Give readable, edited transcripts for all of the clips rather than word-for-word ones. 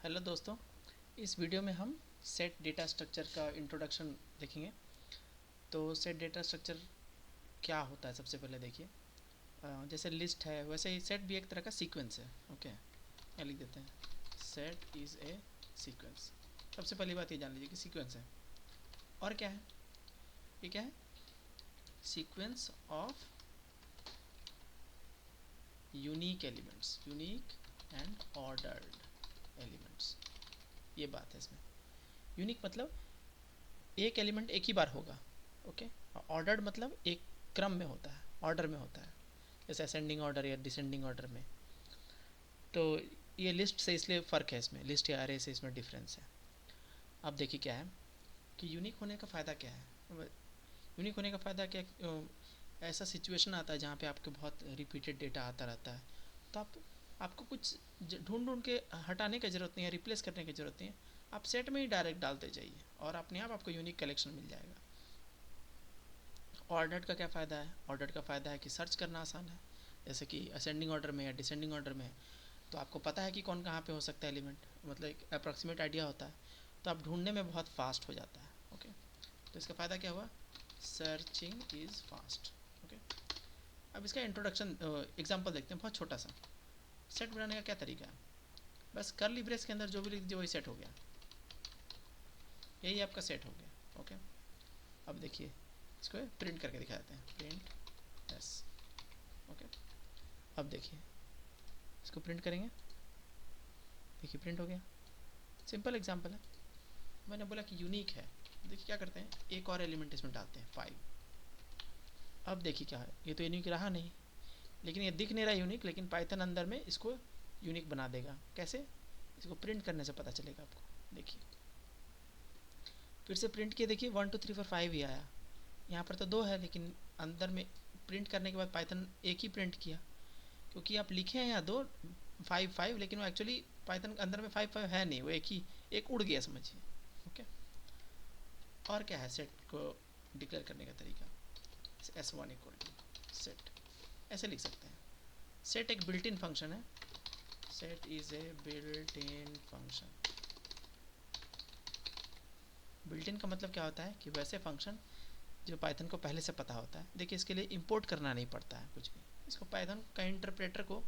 Hello दोस्तों, इस video में हम सेट डेटा स्ट्रक्चर का इंट्रोडक्शन देखेंगे। तो सेट डेटा स्ट्रक्चर क्या होता है, सबसे पहले देखिए। जैसे लिस्ट है वैसे ही सेट भी एक तरह का सीक्वेंस है। ओके, यहाँ लिख देते हैं सेट इज़ ए सीक्वेंस। सबसे पहली बात ये जान लीजिए कि सीक्वेंस है। और क्या है, ये क्या है? Sequence of unique elements, unique and ordered elements, ये बात है इसमें। यूनिक मतलब एक एलिमेंट एक ही बार होगा। ओके, ऑर्डर्ड मतलब एक क्रम में होता है, ऑर्डर में होता है, जैसे असेंडिंग ऑर्डर या डिसेंडिंग ऑर्डर में। तो ये लिस्ट से इसलिए फ़र्क है, इसमें लिस्ट या अरे से इसमें डिफरेंस है। अब देखिए क्या है कि यूनिक होने का फ़ायदा क्या है। यूनिक होने का फ़ायदा क्या, ऐसा सिचुएशन आता है जहाँ पे आपके बहुत रिपीटेड डेटा आता रहता है, तो आपको कुछ ढूंढ ढूंढ के हटाने की ज़रूरत नहीं है, रिप्लेस करने की ज़रूरत नहीं है। आप सेट में ही डायरेक्ट डालते जाइए और अपने आप आपको यूनिक कलेक्शन मिल जाएगा। ऑर्डर्ड का क्या फ़ायदा है? ऑर्डर्ड का फ़ायदा है कि सर्च करना आसान है। जैसे कि असेंडिंग ऑर्डर में या डिसेंडिंग ऑर्डर में है, तो आपको पता है कि कौन कहाँ पे हो सकता है एलिमेंट, मतलब एक अप्रॉक्सीमेट आइडिया होता है, तो आप ढूंढने में बहुत फास्ट हो जाता है। ओके, तो इसका फ़ायदा क्या हुआ? Searching is fast. ओके, अब इसका इंट्रोडक्शन एग्जाम्पल देखते हैं, बहुत छोटा सा। सेट बनाने का क्या तरीका है? बस कर्ली ब्रेस के अंदर जो भी लिख दीजिए वही सेट हो गया, यही आपका सेट हो गया। ओके, अब देखिए इसको प्रिंट करके दिखा देते हैं, प्रिंट एस। ओके, अब देखिए इसको प्रिंट करेंगे, देखिए प्रिंट हो गया। सिंपल एग्जांपल है। मैंने बोला कि यूनिक है, देखिए क्या करते हैं, एक और एलिमेंट इसमें डालते हैं 5। अब देखिए क्या है, ये तो यूनिक रहा नहीं, लेकिन ये दिख नहीं रहा यूनिक, लेकिन पाइथन अंदर में इसको यूनिक बना देगा। कैसे? इसको प्रिंट करने से पता चलेगा आपको। देखिए फिर से प्रिंट किए, देखिए 1 2 3 4 5 ही आया। यहाँ पर तो 2 है, लेकिन अंदर में प्रिंट करने के बाद पाइथन एक ही प्रिंट किया, क्योंकि आप लिखे हैं यहाँ 2 5 5, लेकिन वो एक्चुअली पाइथन के अंदर में 5 5 है नहीं, वो एक ही एक उड़ गया समझिए। ओके, और क्या है सेट को डिक्लेयर करने का तरीका? S1 इक्वल टू सेट, ऐसे लिख सकते हैं। सेट एक बिल्ट इन फंक्शन है, set is a built in function. Built in का मतलब क्या होता है कि वैसे फंक्शन जो पाइथन को पहले से पता होता है। देखिए इसके लिए इंपोर्ट करना नहीं पड़ता है कुछ भी, इसको पाइथन का इंटरप्रेटर को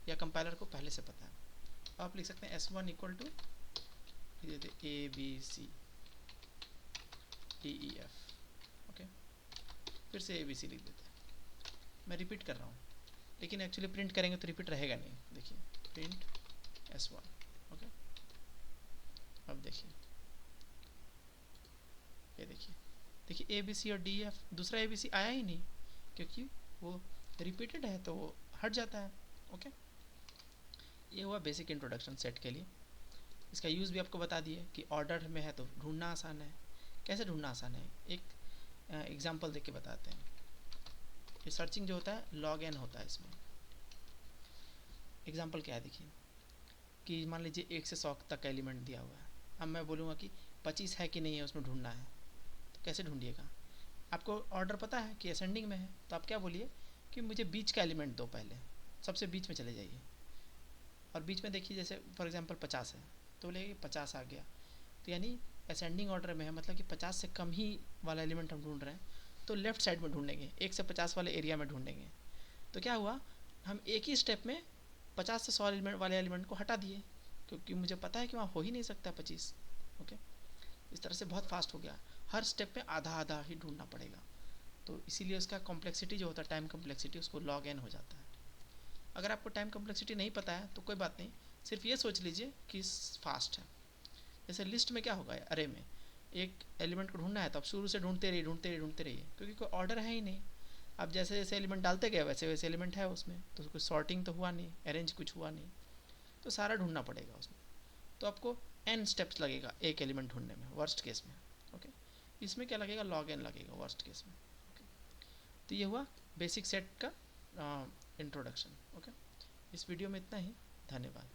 या कंपाइलर को पहले से पता है। आप लिख सकते हैं S1 equal to ABC DEF। Okay, फिर से ABC लिख देते हैं। मैं रिपीट कर रहा हूँ, लेकिन एक्चुअली प्रिंट करेंगे तो रिपीट रहेगा नहीं। देखिए प्रिंट S1। ओके, अब देखिए, ये देखिए देखिए ABC और DEF, दूसरा ABC आया ही नहीं, क्योंकि वो रिपीटेड है तो वो हट जाता है। ओके, ये हुआ बेसिक इंट्रोडक्शन सेट के लिए। इसका यूज़ भी आपको बता दिए कि ऑर्डर में है तो ढूंढना आसान है। कैसे ढूंढना आसान है, एक एग्जांपल देख के बताते हैं। ये सर्चिंग जो होता है लॉग एन होता है इसमें। एग्जांपल क्या है देखिए, कि मान लीजिए 1 से 100 तक का एलिमेंट दिया हुआ है। अब मैं बोलूँगा कि 25 है कि नहीं है उसमें ढूंढना है, तो कैसे ढूंढिएगा? आपको ऑर्डर पता है कि असेंडिंग में है, तो आप क्या बोलिए कि मुझे बीच का एलिमेंट दो, पहले सबसे बीच में चले जाइए और बीच में देखिए, जैसे फॉर एग्जांपल 50 है, तो बोलेगा 50 आ गया, तो यानी असेंडिंग ऑर्डर में है, मतलब कि 50 से कम ही वाला एलिमेंट हम ढूंढ रहे हैं। तो लेफ्ट साइड में ढूंढेंगे, 1 से 50 वाले एरिया में ढूंढेंगे। तो क्या हुआ, हम एक ही स्टेप में 50 से 100 एलिमेंट वाले एलिमेंट को हटा दिए, क्योंकि मुझे पता है कि वहाँ हो ही नहीं सकता 25। ओके, इस तरह से बहुत फास्ट हो गया। हर स्टेप में आधा आधा ही ढूंढना पड़ेगा, तो इसीलिए उसका कॉम्प्लेक्सिटी जो होता है, टाइम कॉम्प्लेक्सिटी, उसको लॉग एन हो जाता है। अगर आपको टाइम कॉम्प्लेक्सिटी नहीं पता है तो कोई बात नहीं, सिर्फ ये सोच लीजिए कि फास्ट है। जैसे लिस्ट में क्या होगा, अरे में एक एलिमेंट को ढूंढना है तो आप शुरू से ढूंढते रहिए ढूंढते रहिए ढूंढते रहिए, क्योंकि कोई ऑर्डर है ही नहीं। आप जैसे जैसे एलिमेंट डालते गए वैसे वैसे एलिमेंट है उसमें, तो कुछ सॉर्टिंग तो हुआ नहीं, अरेंज कुछ हुआ नहीं, तो सारा ढूंढना पड़ेगा उसमें। तो आपको n स्टेप्स लगेगा एक एलिमेंट ढूंढने में, वर्स्ट केस में। ओके, इसमें क्या लगेगा, लॉग एन लगेगा वर्स्ट केस में। ओके, तो ये हुआ बेसिक सेट का इंट्रोडक्शन। ओके, इस वीडियो में इतना ही। धन्यवाद।